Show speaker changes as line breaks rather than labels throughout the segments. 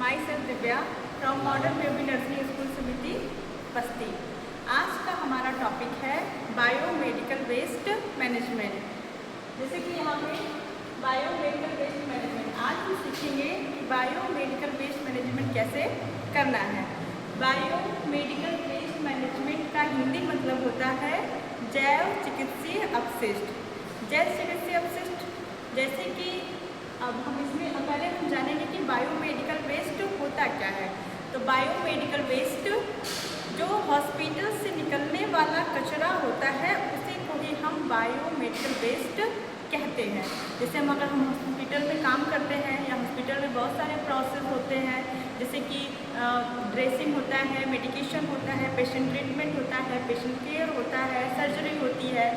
My self Divya from modern baby nursery school समिति बस्ती। आज का हमारा टॉपिक है बायोमेडिकल वेस्ट मैनेजमेंट। जैसे कि यहाँ पे बायोमेडिकल वेस्ट मैनेजमेंट आज हम सीखेंगे कि बायोमेडिकल वेस्ट मैनेजमेंट कैसे करना है। बायोमेडिकल वेस्ट मैनेजमेंट का हिंदी मतलब होता है जैव चिकित्सीय अपशिष्ट। जैव चिकित्सीय अपशिष्ट जैसे कि अब हम इसमें पहले हम जानेंगे कि बायोमेडिकल वेस्ट होता क्या है। तो बायोमेडिकल वेस्ट जो हॉस्पिटल से निकलने वाला कचरा होता है उसी को ही हम बायोमेडिकल वेस्ट कहते हैं। जैसे अगर हम हॉस्पिटल में काम करते हैं या हॉस्पिटल में बहुत सारे प्रोसेस होते हैं, जैसे कि ड्रेसिंग होता है, मेडिकेशन होता है, पेशेंट ट्रीटमेंट होता है, पेशेंट केयर होता है, सर्जरी होती है,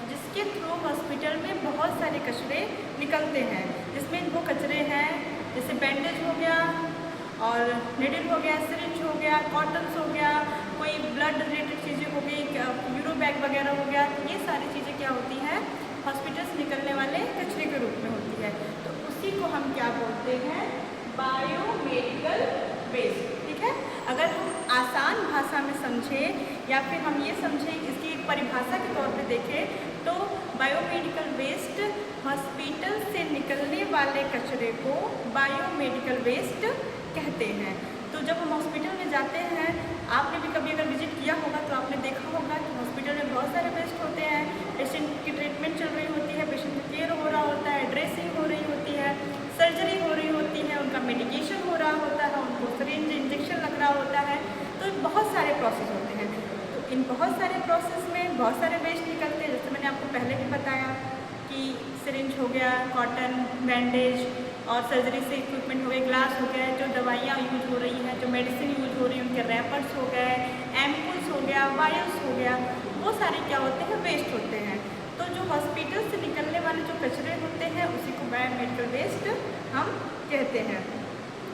जिसके थ्रू हॉस्पिटल में बहुत सारे कचरे निकलते हैं। जिसमें वो कचरे हैं जैसे बैंडेज हो गया और निडल हो गया, सिरिंज हो गया, कॉटन्स हो गया, कोई ब्लड रिलेटेड चीज़ें हो गई, यूरो बैग वगैरह हो गया। ये सारी चीज़ें क्या होती हैं, हॉस्पिटल से निकलने वाले कचरे के रूप में होती है। तो उसी को हम क्या बोलते हैं, बायोमेडिकल वेस्ट। ठीक है, अगर हम आसान भाषा में समझें या फिर हम ये समझें इसकी एक परिभाषा के तौर पे देखें तो बायोमेडिकल वेस्ट हॉस्पिटल से निकलने वाले कचरे को बायोमेडिकल वेस्ट कहते हैं। तो जब हम हॉस्पिटल में जाते हैं, आपने भी कभी अगर विजिट किया होगा तो आपने देखा होगा कि हॉस्पिटल में बहुत सारे वेस्ट होते हैं। पेशेंट की ट्रीटमेंट चल रही होती है, पेशेंट का केयर हो रहा होता है, ड्रेसिंग हो रही होती है, सर्जरी हो रही होती है, उनका मेडिकेशन हो रहा होता है, उनको सिरिंज इंजेक्शन लग रहा होता है। तो बहुत सारे प्रोसेस होते हैं। तो इन बहुत सारे प्रोसेस में बहुत सारे वेस्ट निकलते हैं। जैसे मैंने आपको पहले भी बताया कि सिरिंज हो गया, कॉटन, बैंडेज और सर्जरी से इक्विपमेंट हो गए, ग्लास हो गया, जो दवाइयाँ यूज हो रही हैं, जो मेडिसिन यूज हो रही है, उनके रैपर्स हो गए, एम्पुल्स हो गया, वायर्स हो गया, वो सारे क्या होते हैं, वेस्ट होते हैं। तो जो हॉस्पिटल से निकलने वाले जो कचरे होते हैं उसी को बायोमेडिकल वेस्ट हम कहते हैं।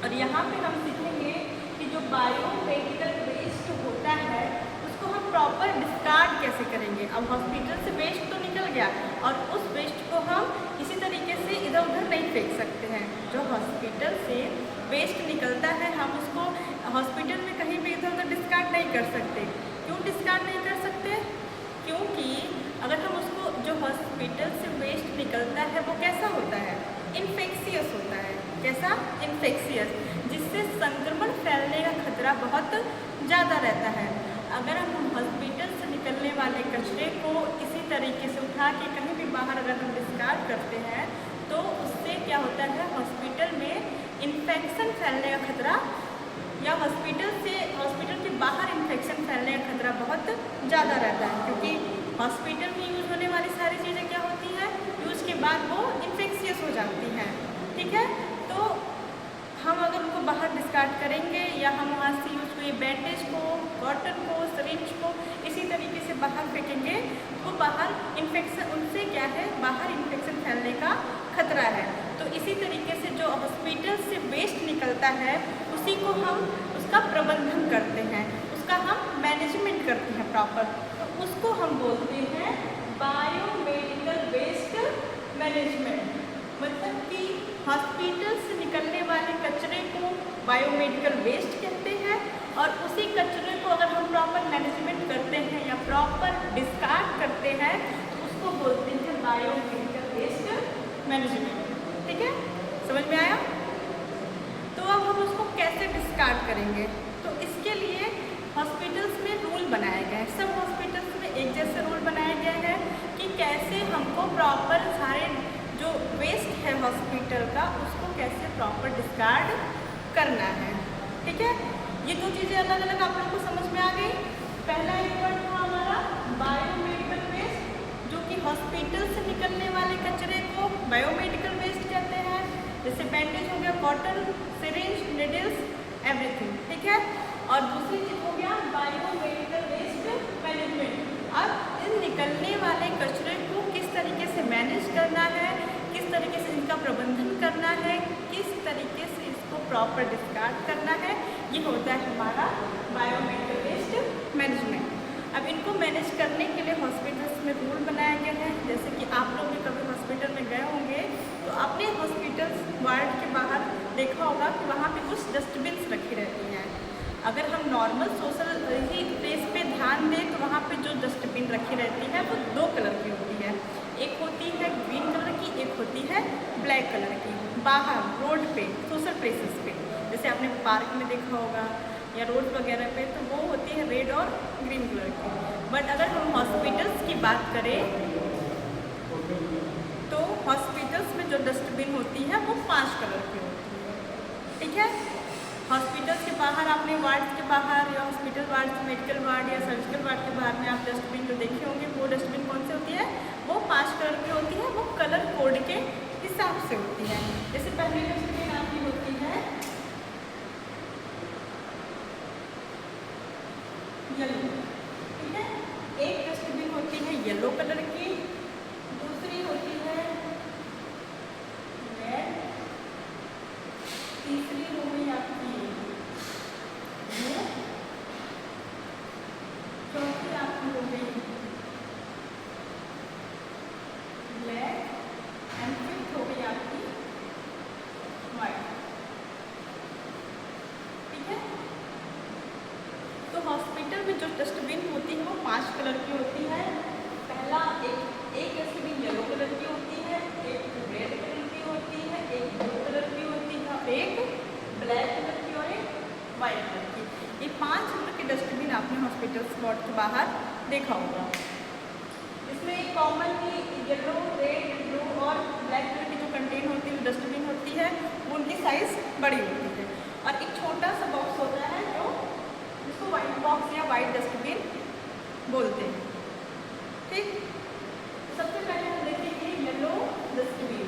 और यहाँ पे हम सीखेंगे कि जो बायोमेडिकल वेस्ट होता है उसको हम प्रॉपर डिस्कार्ड कैसे करेंगे। अब हॉस्पिटल से वेस्ट तो निकल गया और उस वेस्ट को हम इसी तरीके से इधर उधर नहीं फेंक सकते हैं। जो हॉस्पिटल से वेस्ट निकलता है हम उसको हॉस्पिटल में कहीं भी इधर उधर डिस्कार्ड नहीं कर सकते। क्यों डिस्कार्ड नहीं कर सकते? क्योंकि अगर हम उसको जो हॉस्पिटल से वेस्ट निकलता है वो कैसा होता है, इन्फेक्शियस होता है। कैसा? इन्फेक्शियस, जिससे संक्रमण फैलने का खतरा बहुत ज़्यादा रहता है। अगर हम हॉस्पिटल से निकलने वाले कचरे को इसी तरीके से उठा के कहीं भी बाहर अगर हम डिस्कार्ड करते हैं तो उससे क्या होता है, हॉस्पिटल में इन्फेक्शन फैलने का खतरा या हॉस्पिटल के बाहर इन्फेक्शन फैलने का खतरा बहुत ज़्यादा रहता है। क्योंकि हॉस्पिटल में यूज़ होने वाली सारी चीज़ें क्या होती हैं, यूज़ के बाद वो इन्फेक्शियस हो जाती हैं। ठीक है, तो हम अगर उनको बाहर डिस्कार्ड करेंगे या हम वहाँ से यूज हुए बैंडेज को, कॉटन को, सिरिंज को इसी तरीके से बाहर फेंकेंगे तो बाहर इन्फेक्शन, उनसे क्या है, बाहर इन्फेक्शन फैलने का खतरा है। तो इसी तरीके से जो हॉस्पिटल से वेस्ट निकलता है उसी को हम उसका प्रबंधन करते हैं, उसका हम मैनेजमेंट करते हैं प्रॉपर। तो उसको हम बोलते हैं बायोमेडिकल वेस्ट मैनेजमेंट। मतलब कि हॉस्पिटल से निकलने वाले कचरे को बायोमेडिकल वेस्ट कहते हैं और उसी कचरे को अगर हम प्रॉपर मैनेजमेंट करते हैं या प्रॉपर डिस्कार्ड करते हैं तो उसको बोलते हैं बायोमेडिकल वेस्ट मैनेजमेंट। ठीक है, समझ में आया? तो अब हम उसको कैसे डिस्कार्ड करेंगे, तो इसके लिए हॉस्पिटल्स में रूल बनाए गए हैं। सब हॉस्पिटल्स में एक जैसे रूल बनाए गए हैं कि कैसे हमको प्रॉपर सारे जो वेस्ट है हॉस्पिटल का उसको कैसे प्रॉपर डिस्कार्ड करना है। ठीक है, ये दो चीज़ें अलग अलग आप लोग को समझ में आ गई। पहला एक वर्ड था हमारा बायोमेडिकल वेस्ट, जो कि हॉस्पिटल से निकलने वाले कचरे को बायोमेडिकल वेस्ट कहते हैं। जैसे बैंडेज हो गया, कॉटन, सिरिंज, निडल्स, एवरीथिंग। ठीक है, और दूसरी चीज़ हो गया बायोमेडिकल वेस्ट मैनेजमेंट। अब इन निकलने वाले कचरे को किस तरीके से मैनेज करना है, किस तरीके से इनका प्रबंधन करना है, किस तरीके से इसको प्रॉपर डिस्कार्ड करना है, ये होता है हमारा बायोमेडिकल वेस्ट मैनेजमेंट। अब इनको मैनेज करने के लिए हॉस्पिटल्स में रूल बनाए गए हैं। जैसे कि आप लोग भी कभी हॉस्पिटल में गए होंगे तो आपने हॉस्पिटल वार्ड के बाहर देखा होगा कि वहाँ पे कुछ कुछ डस्टबिन रखी रहती हैं। अगर हम नॉर्मल सोशल ही प्लेस पे ध्यान दें तो वहाँ पे जो डस्टबिन रखी रहती है वो 2 कलर की होती है। एक होती है ग्रीन कलर की, एक होती है ब्लैक कलर की। बाहर रोड पे सोशल प्लेसेस पे, जैसे आपने पार्क में देखा होगा या रोड वगैरह पे, तो वो होती है रेड और ग्रीन कलर की। बट अगर हम हॉस्पिटल्स की बात करें तो हॉस्पिटल्स में जो डस्टबिन होती है वो 5 कलर की होती है। ठीक है, हॉस्पिटल्स के बाहर आपने वार्ड्स के बाहर या हॉस्पिटल वार्ड, मेडिकल वार्ड या सर्जिकल वार्ड के बाहर में आप डस्टबिन जो देखे होंगे, वो डस्टबिन कौन सी होती है? वो 5 कलर की होती है। वो कलर कोड के हिसाब से होती है। जैसे पहली डस्टबिन आपकी होती है येलो, ठीक है, एक डस्टबिन होती है येलो कलर की, दूसरी होती है रेड, तीसरी हो गई आपकी ब्लू, चौथी आपकी हो गई ब्लैक एंड फिफ्थ हो गई आपकी वाइट। ठीक है, तो हॉस्पिटल में जो डस्टबिन होती है वो 5 कलर की होती है। पहला एक डस्टबिन येलो कलर की होती है, एक रेड कलर की होती है, एक ब्लू कलर की होती है, एक ब्लैक कलर की और एक वाइट कलर की। ये 5 कलर के डस्टबिन आपने हॉस्पिटल स्पॉट के बाहर देखा होगा। इसमें एक कॉमन ही येलो, रेड, ब्लू और ब्लैक कलर की जो कंटेन होती है, डस्टबिन होती है, वो उनकी साइज बड़ी होती है। और एक छोटा सा बॉक्स होता है जो जिसको व्हाइट बॉक्स या वाइट डस्टबिन बोलते हैं। ठीक, सबसे पहले हम देखेंगे येलो डस्टबिन।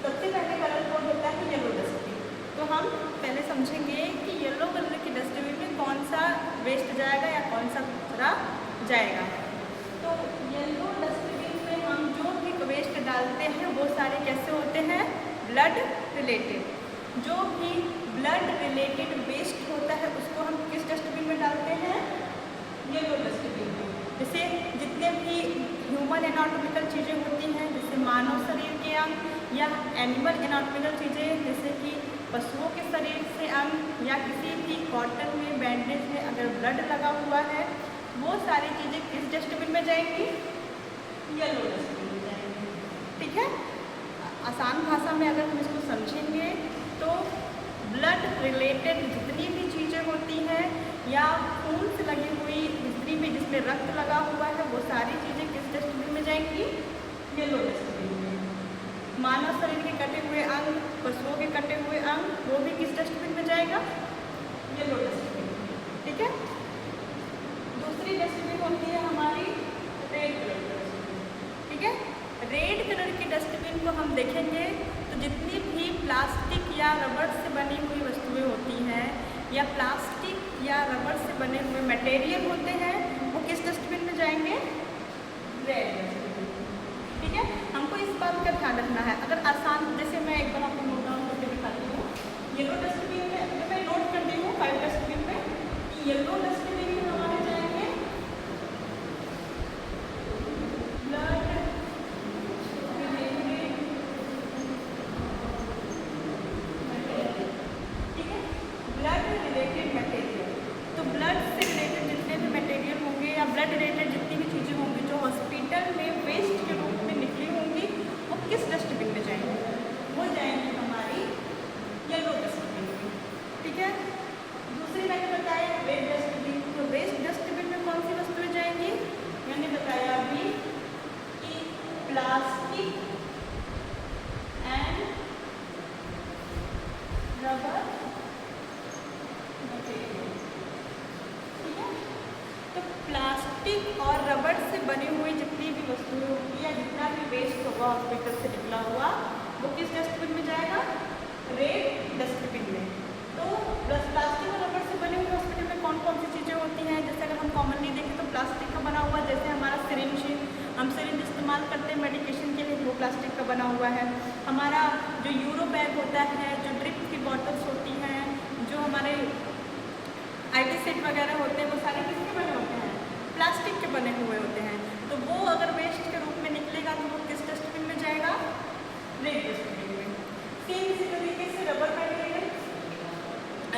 सबसे पहले कलर कोड होता है येलो डस्टबिन। तो हम पहले समझेंगे कि येलो कलर की डस्टबिन में कौन सा वेस्ट जाएगा या कौन सा कचरा जाएगा। तो येलो डस्टबिन में हम जो भी वेस्ट डालते हैं वो सारे कैसे होते हैं? Blood related. जो भी ब्लड रिलेटेड वेस्ट होता है उसको हम किस डस्टबिन में डालते हैं? येलो डस्टबिन में। जैसे जितने भी ह्यूमन एनाटॉमिकल चीज़ें होती हैं, जैसे मानव शरीर के अंग या एनिमल एनाटॉमिकल चीज़ें, जैसे कि पशुओं के शरीर से अंग या किसी भी कॉटन में, बैंडेज में अगर ब्लड लगा हुआ है, वो सारी चीज़ें किस डस्टबिन में जाएंगी? येलो डस्टबिन में जाएंगी। ठीक है, आसान भाषा में अगर हम इसको समझेंगे तो ब्लड रिलेटेड जितनी भी चीज़ें होती हैं या खून से लगी हुई जितनी भी जिसमें रक्त लगा हुआ है, वो सारी चीज़ें किस डस्टबिन में जाएंगी? येलो डस्टबिन में। मानव शरीर के कटे हुए अंग, पशुओं के कटे हुए अंग, वो भी किस डस्टबिन में जाएगा? येलो डस्टबिन में। ठीक है, दूसरी डस्टबिन होती है हमारी रेड कलर की डस्टबिन। ठीक है, रेड कलर की डस्टबिन को हम देखेंगे तो जितनी भी प्लास्टिक या रबड़ से बनी हुई वस्तुएं होती हैं या प्लास्टिक या रबड़ से बने हुए मटेरियल होते हैं, वो किस डस्टबिन में जाएंगे? Red dustbin. ठीक है, हमको इस बात का ध्यान रखना है। अगर आसान, जैसे मैं एक बार आपको नोट डाउन करके दिखाती हूँ। येलो डस्टबिन में मैं नोट करती हूँ 5 डस्टबिन में कि येलो डस्टबिन में हमारे जाएंगे ब्लड रिलेटेड मटेरियल। तो ब्लड से रिलेटेड जितने भी मटेरियल होंगे या ब्लड रिलेटेड जितनी भी चीज़ें होंगी जो हॉस्पिटल में वेस्ट के रूप में निकली होंगी, वो किस डस्टबिन में जाएंगी? वो जाएंगी हमारी येलो डस्टबिन में। ठीक है, दूसरी मैंने बताया रेड डस्टबिन। तो रेड डस्टबिन में कौन सी वस्तुएं जाएंगी? मैंने बताया अभी कि प्लास्टिक एंड रबर। तो प्लास्टिक और रबड़ से बनी हुई जितनी भी वस्तुएं होंगी या जितना भी वेस्ट होगा हॉस्पिटल से निकला हुआ, वो किस डस्टबिन में जाएगा? रेड डस्टबिन में। तो प्लास्टिक और रबड़ से बने हुए हॉस्पिटल में कौन कौन सी चीज़ें होती हैं? जैसे अगर हम कॉमनली देखें तो प्लास्टिक का बना हुआ, जैसे हमारा सिरिंज, हम सिरिंज इस्तेमाल करते हैं मेडिकेशन के लिए, वो प्लास्टिक का बना हुआ है। हमारा जो यूरो बैग होता है, जो ड्रिप की बॉटल्स होती हैं, जो हमारे IV सेट वगैरह होते हैं, वो सारे किसके बने होते हैं? प्लास्टिक के बने हुए होते हैं। तो वो अगर वेस्ट के रूप में निकलेगा तो वो किस डस्टबिन में जाएगा? रेड डस्टबिन में। सेम इसी तरीके से रबर मटेरियल,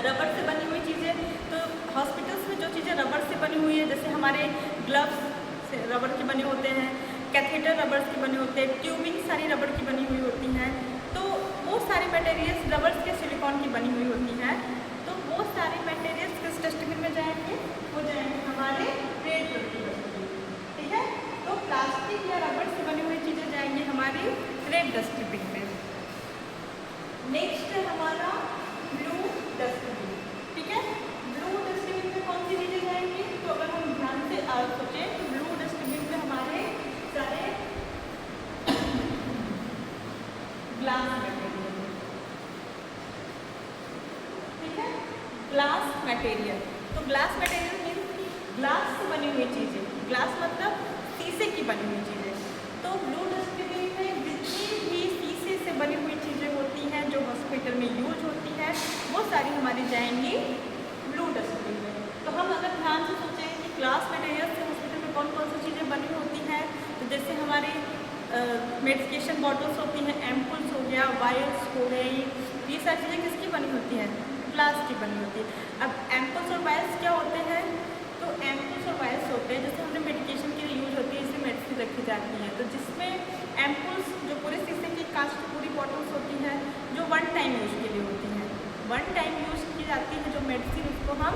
रबड़ से बनी हुई चीज़ें, तो हॉस्पिटल्स में जो चीज़ें रबड़ से बनी हुई है, जैसे हमारे ग्लव्स से रबड़ के बने होते हैं, कैथेटर रबड़ के बने होते हैं, ट्यूबिंग सारी रबड़ की बनी हुई होती हैं, तो वो सारी मटेरियल्स रबड़ के सिलिकॉन की बनी हुई होती हैं। तो वो सारी मटेरियल्स किस डस्टबिन में जाएंगे? वो जाएंगे हमारे रेड डस्टबिन। ठीक है, तो प्लास्टिक या रबड़ से बनी हुई चीज़ें जाएंगी हमारी रेड डस्टबिन में। नेक्स्ट है हमारा ब्लू डस्टबिन। ठीक है, ब्लू डस्टबिन में कौन सी चीज़ें जाएंगी? तो अगर हम ध्यान से सोचें तो ब्लू डस्टबिन में हमारे सारे ग्लास मटेरियल, ठीक है, ग्लास मटेरियल। तो ग्लास मटेरियल मीन्स ग्लास से बनी हुई चीज़ें, ग्लास मतलब शीशे की बनी हुई चीज़ें। तो ब्लू डस्टबिन में जितनी भी शीशे से बनी हुई चीज़ें होती हैं जो हॉस्पिटल में यूज होती है, वो सारी हमारी जाएंगी ब्लू डस्टबिन में। तो हम अगर ध्यान से सोचें कि ग्लास मटेरियल से हॉस्पिटल में कौन कौन सी चीज़ें बनी होती हैं, तो जैसे हमारी मेडिकेशन बॉटल्स होती हैं, एम्पुल्स हो गया, वायर्स हो गई, ये सारी चीज़ें किसकी बनी होती हैं? ग्लास की बनी होती है। अब एम्पुल्स और वायर्स क्या होते हैं? तो एम्पुल्स और वायर्स होते हैं जैसे हमने मेडिकेशन के लिए यूज होती है, इसमें मेडिसिन रखी जाती है, तो जिसमें एम्पुल्स जो पूरे शीशे की कांच की पूरी बॉटल्स होती हैं जो वन टाइम यूज के लिए होती हैं, वन टाइम यूज की जाती है जो मेडिसिन, उसको हम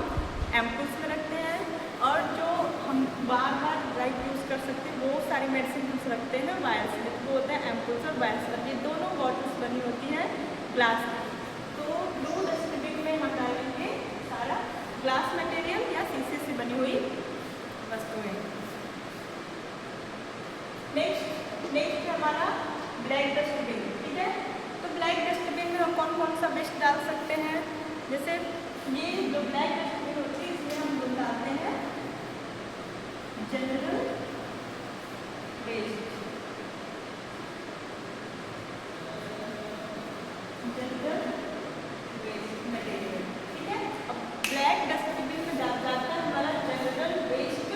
एम्पुल्स में रखते हैं। और जो हम बार बार राइट यूज़ कर सकते हैं वो सारी मेडिसिन हम रखते हैं वायर्स में, वो होता है एम्पुल्स और वायर्स। ये दोनों बॉटल्स बनी होती हैं ग्लास की। तो ब्लू डस्टबिन में हम डालेंगे सारा ग्लास मटेरियल या शीशे से बनी हुई वस्तुएं। नेक्स्ट हमारा ब्लैक डस्टबिन। ठीक है, तो ब्लैक डस्टबिन में हम कौन कौन सा वेस्ट डाल सकते हैं? जैसे ये जो ब्लैक डस्टबिन होती है इसमें हम डालते हैं general waste, general waste material. ठीक है, अब ब्लैक डस्टबिन में जाता है हमारा general waste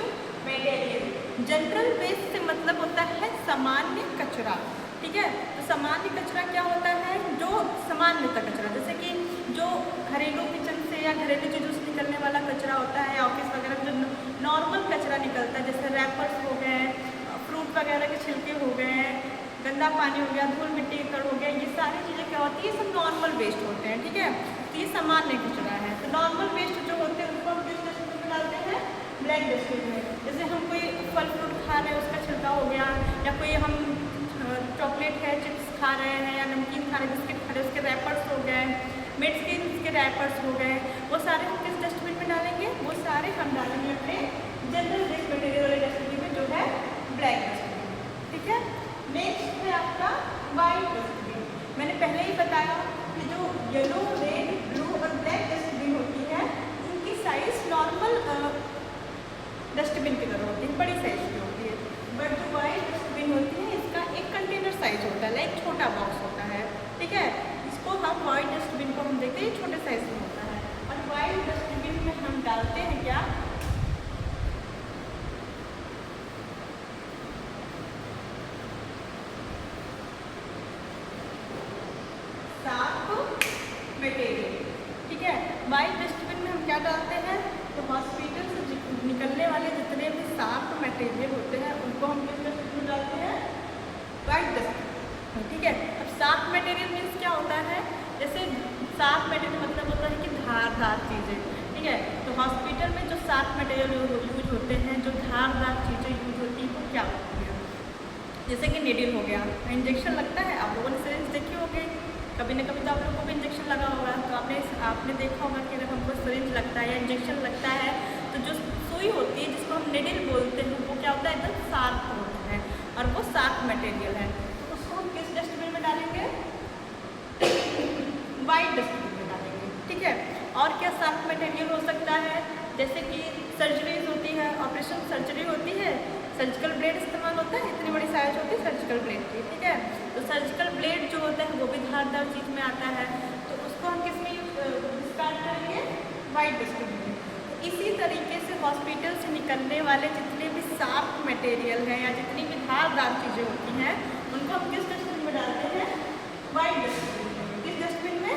material. General waste से मतलब होता है सामान्य कचरा। ठीक है, तो सामान्य कचरा क्या होता है? जो सामान्यतः कचरा, जैसे कि जो घरेलू किचन से या घरेलू चीज़ों से निकलने वाला कचरा होता है, ऑफिस वगैरह में जो नॉर्मल कचरा निकलता है, जैसे रैपर्स हो गए, फ्रूट वगैरह के छिलके हो गए, गंदा पानी हो गया, धूल मिट्टी का कण हो गया, ये सारी चीज़ें क्या होती है? सब नॉर्मल वेस्ट होते हैं। ठीक है, तो ये सामान्य कचरा है। तो नॉर्मल वेस्ट जो होते हैं उनको हम किस डस्टबिन में डालते हैं? ब्लैक डस्टबिन में। जैसे हम कोई फल फ्रूट खा रहे हैं उसका छिलका हो गया, या कोई हम चॉकलेट है, चिप्स खा रहे हैं या नमकीन खा रहे हैं, बिस्किट खा रहे हैं, उसके रैपर्स हो गए, मेडिसिन के रैपर्स हो गए, वो सारे हम किस डस्टबिन में डालेंगे? वो सारे हम डालेंगे अपने जनरल वेस्ट मटेरियल वाले डस्टबिन में जो है ब्लैक डस्टबिन। ठीक है, नेक्स्ट है आपका वाइट डस्टबिन। मैंने पहले ही बताया कि जो येलो, रेड, ब्लू और ब्लैक डस्टबिन होती है उनकी साइज नॉर्मल डस्टबिन की तरह होती है, बड़ी साइज की होती है। बट जो वाइट डस्टबिन होती है इसका एक कंटेनर साइज होता है, लाइक छोटा बॉक्स होता है। ठीक है, इसको हम वाइट डस्टबिन को हम देखते हैं छोटे साइज में होता है। और वाइट डस्टबिन में हम डालते हैं क्या? साफ मटेरियल। ठीक है, वाइट डस्टबिन में हम क्या डालते हैं? तो हॉस्पिटल से निकलने वाले जितने भी साफ मटेरियल होते हैं उनको हम किस डस्टबिन में डालते हैं? White dustbin. ठीक है, अब साफ मटेरियल मीन्स क्या होता है? जैसे साफ मटेरियल मतलब होता है कि धारदार चीज़ें। ठीक है, तो हॉस्पिटल में जो साफ मटेरियल यूज होते हैं, जो धारदार चीज़ें यूज होती हैं वो क्या होती है? जैसे कि नीडल हो गया, इंजेक्शन लगता है, आप लोगों ने सिरिंज देखी होगी, कभी ना कभी तो आप लोगों को भी इंजेक्शन लगा होगा, तो आपने देखा होगा कि जब हमको सिरिंज लगता है या इंजेक्शन लगता है तो जो सुई होती है जिसको हम निडल बोलते हैं वो क्या होता है? एकदम शार्प होता है और वो शार्प मटेरियल है। तो उसको हम किस डस्टबिन में डालेंगे? वाइट डस्टबिन में डालेंगे। ठीक है, और क्या शार्प मटेरियल हो सकता है? जैसे कि सर्जरीज होती है, ऑपरेशन सर्जरी होती है, सर्जिकल ब्लेड इस्तेमाल होता है, इतनी बड़ी साइज होती है सर्जिकल ब्लेड की। ठीक है, तो सर्जिकल ब्लेड जो होता है वो भी धारदार चीज़ में आता है, तो उसको हम किस में डिस्कार्ड करेंगे? वाइट डस्टबिन में। तो इसी तरीके से हॉस्पिटल से निकलने वाले जितने भी साफ मटेरियल हैं या जितनी भी धारदार चीज़ें होती हैं उनको हम किस डस्टबिन में डालते हैं? वाइट डस्टबिन में। किस डस्टबिन में?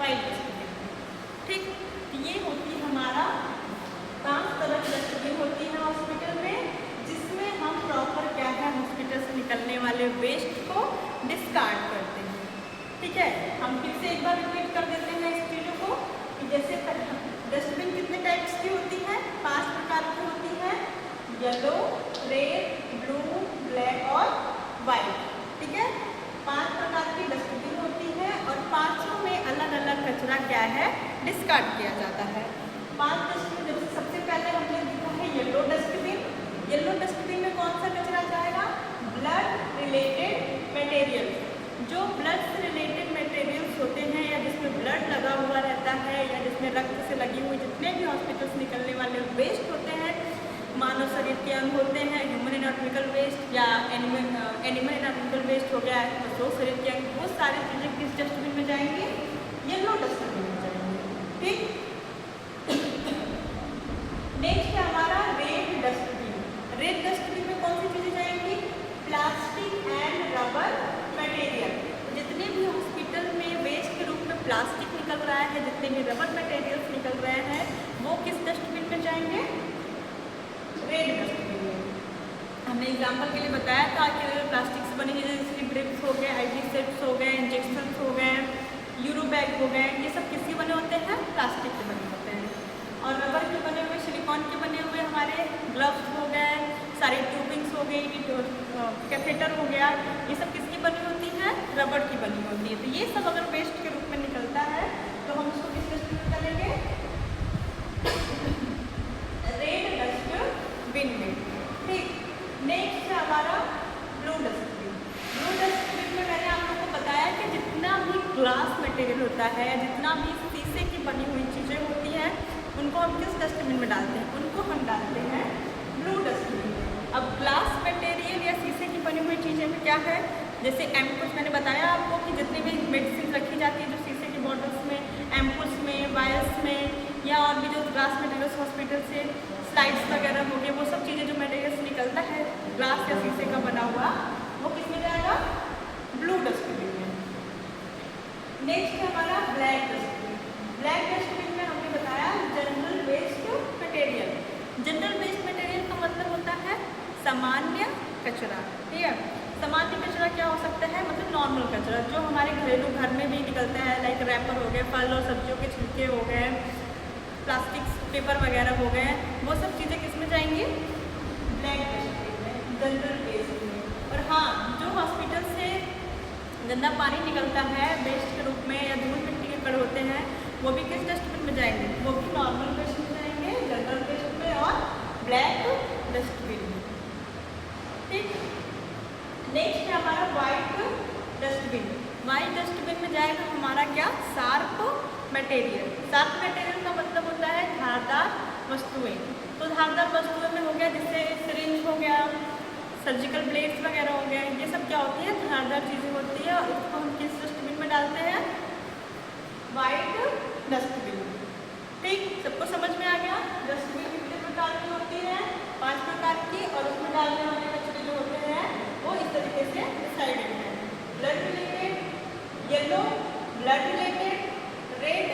वाइट डस्टबिन में। ठीक, डस्टबिन होती है हॉस्पिटल में, जिसमें हम प्रॉपर क्या है हॉस्पिटल से निकलने वाले वेस्ट को डिस्कार्ड करते हैं। ठीक है, हम फिर से एक बार रिपीट कर देते हैं इस चीज़ों को कि जैसे डस्टबिन कितने टाइप्स की होती है, 5 प्रकार की होती है, येलो, रेड, ब्लू, ब्लैक और वाइट। ठीक है, 5 प्रकार की डस्टबिन होती है और पांचों में अलग अलग कचरा क्या है डिस्कार्ड किया जाता है। 5 डस्टबिन, जैसे सबसे पहले हमने देखा है येलो डस्टबिन। येलो डस्टबिन में कौन सा कचरा जाएगा, ब्लड रिलेटेड मटेरियल। जो ब्लड से रिलेटेड मटेरियल्स होते हैं या जिसमें ब्लड लगा हुआ रहता है या जिसमें रक्त से लगी हुई जितने भी हॉस्पिटल से निकलने वाले वेस्ट होते हैं, मानव शरीर के अंग होते हैं, ह्यूमन एनाटॉमिकल वेस्ट या एनिमल एनाटॉमिकल वेस्ट हो गया है, तो शरीर के अंग, वो सारी चीज़ें किस डस्टबिन में जाएंगी, येलो डस्टबिन में जाएंगी। ठीक, नेक्स्ट है हमारा रेड डस्टबिन। रेड डस्टबिन में कौन सी चीज़ें जाएंगी, प्लास्टिक एंड रबर मटेरियल। जितने भी हॉस्पिटल में वेस्ट के रूप में प्लास्टिक निकल रहा है, जितने भी रबर मटेरियल्स निकल रहे हैं, वो किस डस्टबिन में जाएंगे, रेड डस्टबिन में। हमने एग्जाम्पल के लिए बताया था कि प्लास्टिक से बनी चीज़ें जैसे ड्रिप्स हो गए, IV सेट्स हो गए, इंजेक्शन हो गए, यूरो बैग हो गए, ये सब किसके बने होते हैं, प्लास्टिक के बने होते हैं। और रबर के बने हुए, सिलिकॉन के बने हुए हमारे ग्लव्स हो गए, सारी ट्यूबिंग्स हो गई, कैथेटर हो गया, ये सब किसकी बनी होती है, रबर की बनी होती है। तो ये सब अगर वेस्ट के रूप में निकलता है तो हम उसको किस डस्टबिन में डालेंगे, रेड डस्टबिन में। ठीक, नेक्स्ट है हमारा ब्लू डस्टबिन। ब्लू डस्टबिन में मैंने आप लोगों को बताया कि जितना भी ग्लास मटेरियल होता है, जितना भी शीशे की बनी हुई चीज़ें होती हैं, उनको हम किस डस्टबिन में डालते हैं, उनको हम डालते हैं ब्लू डस्टबिन में। अब ग्लास मटेरियल या शीशे की बनी हुई चीज़ें में क्या है, जैसे एम्पुल्स, मैंने बताया आपको कि जितनी भी मेडिसिन रखी जाती है जो शीशे की बॉटल्स में, एम्पुल्स में, वायर्स में, या और भी जो ग्लास मटेरियल्स हॉस्पिटल से स्लाइड्स वगैरह हो गए, वो सब चीज़ें जो मटेरियल्स निकलता है ग्लास या शीशे का बना हुआ, वो किस में जाएगा, ब्लू डस्टबिन में। नेक्स्ट है हमारा ब्लैक डस्टबिन। ब्लैक डस्टबिन में हमने बताया general waste material. General waste material का मतलब होता है सामान्य कचरा। ठीक है, सामान्य कचरा क्या हो सकता है, मतलब नॉर्मल कचरा जो हमारे घरेलू घर में भी निकलता है, लाइक रैपर हो गए, फल और सब्जियों के छिलके हो गए, प्लास्टिक पेपर वगैरह हो गए, वो सब चीज़ें किस में जाएंगी, ब्लैक डस्टबिन में, जनरल वेस्ट में। और हाँ, जो हॉस्पिटल से गंदा पानी निकलता है वेस्ट के रूप में या धूल मिट्टी के कण होते हैं, वो भी किस डस्टबिन में जाएंगे, वो भी नॉर्मल वेस्ट में जाएंगे, जनरल वेस्ट में और ब्लैक डस्टबिन में। ठीक, नेक्स्ट है हमारा वाइट डस्टबिन। वाइट डस्टबिन में जाएगा हमारा क्या, शार्प मटेरियल। शार्प मटेरियल का मतलब होता है धारदार वस्तुएं। तो धारदार वस्तुएं में हो गया जैसे सिरिंज हो गया, सर्जिकल ब्लेड्स वगैरह हो गए, ये सब क्या होती है, धारदार चीज़ें होती है, और इसको हम किस डस्टबिन में डालते हैं, वाइट डस्टबिन। ठीक, सबको समझ में आ गया, डस्टबिन कितने प्रकार की होती है, 5 प्रकार की, और उसमें डालने वाले कचरे जो होते हैं वो इस तरीके से डिसाइडेड है, blood related, yellow blood related, red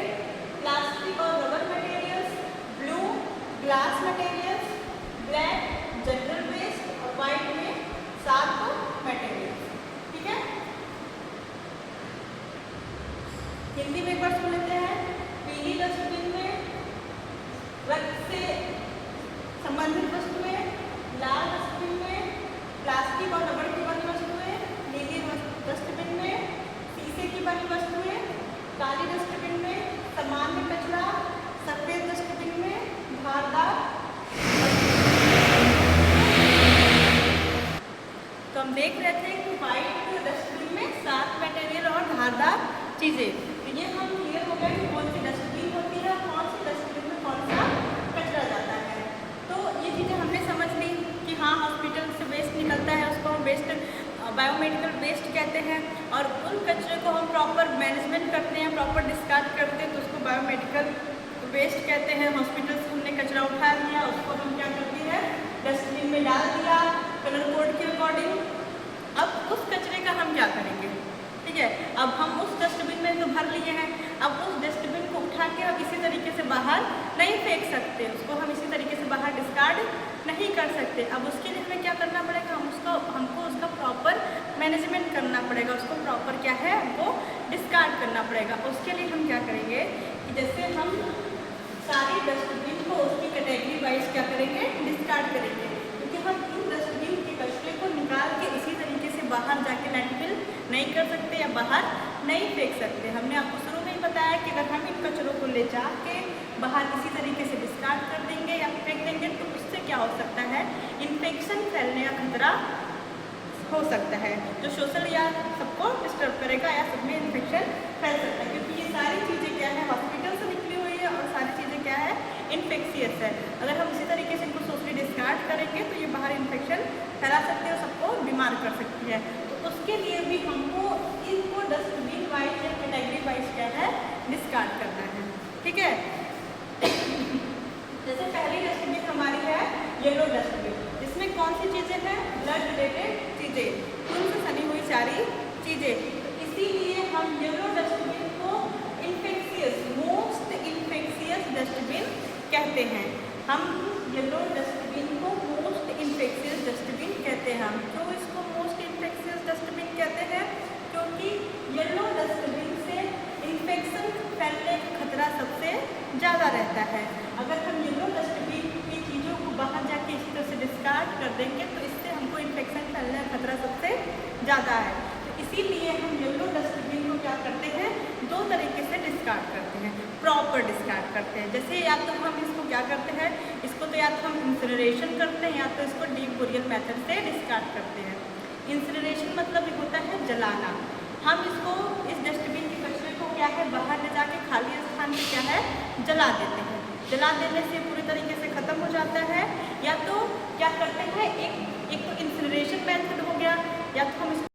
plastic और rubber materials, blue glass materials, black general waste, और वाइट में शार्प मटेरियल्स। ठीक है, हिंदी में एक बार सुन लेते हैं। पीली डस्टबिन में रक्त से संबंधित वस्तुएं, लाल डस्टबिन में प्लास्टिक और रबर की बनी वस्तुएं, नीली डस्टबिन में शीशे की बनी वस्तुएं, काली डस्टबिन में सामान्य कचरा, सफेद डस्टबिन में धारदार। तो हम देख रहे थे कि वाइट डस्टबिन में शार्प मटेरियल और धारदार चीज़ें। तो ये हम क्लियर हो गए कि कौन सी डस्टबिन होती है, कौन सी डस्टबिन में कौन सा कचरा जाता है। तो ये चीज़ें हमने समझ ली कि हाँ, हॉस्पिटल से वेस्ट निकलता है उसको हम वेस्ट, बायोमेडिकल वेस्ट कहते हैं, और उन कचरे को हम प्रॉपर मैनेजमेंट करते हैं, प्रॉपर डिस्कार्ड करते हैं, तो उसको बायोमेडिकल वेस्ट कहते हैं। हॉस्पिटल से हमने कचरा उठा लिया, उसको हम क्या करते हैं, डस्टबिन में डाल दिया कलर कोड के अकॉर्डिंग। अब उस कचरे का हम क्या करेंगे, ठीक है, अब हम उस डस्टबिन में जो भर लिए हैं, अब उस डस्टबिन को उठा के हम इसी तरीके से बाहर नहीं फेंक सकते, उसको हम इसी तरीके से बाहर डिस्कार्ड नहीं कर सकते। अब उसके लिए हमें क्या करना पड़ेगा, हमको उसका प्रॉपर मैनेजमेंट करना पड़ेगा, उसको प्रॉपर क्या है हमको डिस्कार्ड करना पड़ेगा। उसके लिए हम क्या करेंगे कि जैसे हम सारी डस्टबिन को उसकी कैटेगरी वाइज क्या करेंगे, डिस्कार्ड करेंगे, क्योंकि हम इन डस्टबिन के कचरे को निकाल के इसी तरीके से बाहर जाके लैंडफिल नहीं कर सकते या बाहर नहीं फेंक सकते। हमने आपको शुरू में ही बताया कि अगर हम इन कचरों को ले जाके बाहर इसी तरीके से डिस्कार्ड कर देंगे या फेंक देंगे तो उससे क्या हो सकता है, इन्फेक्शन फैलने का खतरा हो सकता है, जो सोशल या सबको डिस्टर्ब करेगा या सब में इन्फेक्शन फैल सकता है, क्योंकि ये सारी चीज़ें क्या है हॉस्पिटल से निकली हुई है और सारी चीज़ें क्या है इन्फेक्शियस है। अगर हम इसी तरीके से इनको सोशली डिस्कार्ड करेंगे तो ये बाहर इन्फेक्शन फैला सकते हैं और सबको बीमार कर सकती है। तो उसके लिए भी हमको इनको डस्टबिन वाइज या कैटेगरी वाइज क्या है डिस्कार्ड करना है, ठीक है। जैसे पहली डस्टबिन हमारी है येलो डस्टबिन, इसमें कौन सी चीज़ें हैं, ब्लड रिलेटेड चीज़ें, खून से सनी हुई सारी चीज़ें। तो इसीलिए हम येलो डस्टबिन को इन्फेक्शियस, मोस्ट इन्फेक्शियस डस्टबिन कहते हैं। हम येलो डस्टबिन को मोस्ट इन्फेक्शियस डस्टबिन कहते हैं। हम क्यों इसको मोस्ट इन्फेक्शियस डस्टबिन कहते हैं, क्योंकि येलो डस्टबिन से इन्फेक्शन फैलने का खतरा सबसे ज़्यादा रहता है। अगर हम येलो डस्टबिन की चीज़ों को बाहर जाके इसी तरह से डिस्कार्ड कर देंगे तो इससे हमको इन्फेक्शन फैलने का खतरा सबसे ज़्यादा है। तो इसीलिए हम येलो डस्टबिन को क्या करते हैं, दो तरीके से डिस्कार्ड करते हैं, प्रॉपर डिस्कार्ड करते हैं। जैसे या तो हम इसको क्या करते हैं, इसको तो या तो हम इंसिनरेशन करते हैं या तो इसको डीप बुरियल मेथड से डिस्कार्ड करते हैं। इंसिनरेशन मतलब ये होता है जलाना। हम इसको इस डस्टबिन के कचरे को क्या है बाहर ले जाके खाली स्थान पे क्या है जला देते हैं। जला देने से पूरी तरीके से ख़त्म हो जाता है। या तो क्या करते हैं, एक तो इंसिनरेशन मेथड हो गया, या तो हम